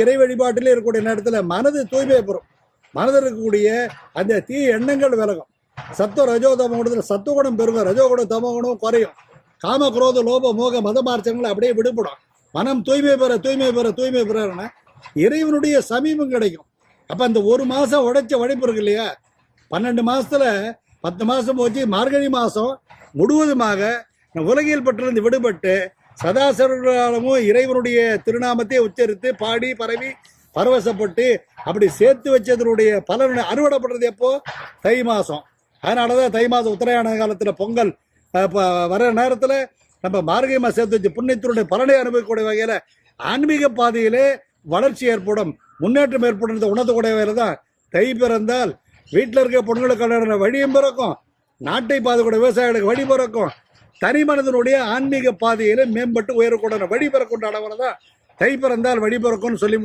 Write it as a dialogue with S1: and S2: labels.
S1: இறை வழிபாட்டிலே இருக்கக்கூடிய நேரத்தில் மனது தூய்மை பெறும். மனதில் இருக்கக்கூடிய அந்த தீய எண்ணங்கள் விலகும். சத்துவ ரஜோதம குணத்தில் சத்துவகுணம் பெருகும், ரஜோகுணம் தமோகுணம் குறையும். காம குரோத லோப மோக மதமார்ச்சங்கள் அப்படியே விடுபடும். மனம் தூய்மை பெறனா இறைவனுடைய சமீபம் கிடைக்கும். அப்ப அந்த ஒரு மாசம் உடைச்ச உழைப்பு இருக்கு இல்லையா, 12 மாசத்துல 10 மாசம் போச்சு, மார்கழி மாசம் முழுவதுமாக உலகியல் பற்றிலிருந்து விடுபட்டு சதாசரமும் இறைவனுடைய திருநாமத்தை உச்சரித்து பாடி பரவி பரவசப்பட்டு அப்படி சேர்த்து வச்சதனுடைய பலன் அறுவடைப்படுறது எப்போ? தை மாசம். அதனாலதான் தை மாசம் உத்தராயண காலத்துல பொங்கல் வர நேரத்துல நம்ம மார்கழி மாசம் சேர்த்து வச்சு புண்ணியத்தினுடைய பலனை அனுபவிக்கக்கூடிய வகையில ஆன்மீக பாதையிலே வளர்ச்சி ஏற்படும், முன்னேற்றம் ஏற்படும் உணர்த்தக்கூடிய வகையில தான் தை பிறந்தால் வீட்டில் இருக்க பொண்ணுகளுக்கான வழியும் பிறக்கும், நாட்டை பாதுகாக்கூடிய விவசாயிகளுக்கு வழி பிறக்கும், தனி மனிதனுடைய ஆன்மீக பாதையில மேம்பட்டு உயரக்கூடாத வழி பிறக்கின்ற அளவில் தான் தை பிறந்தால் வழி பிறக்கும்னு சொல்லி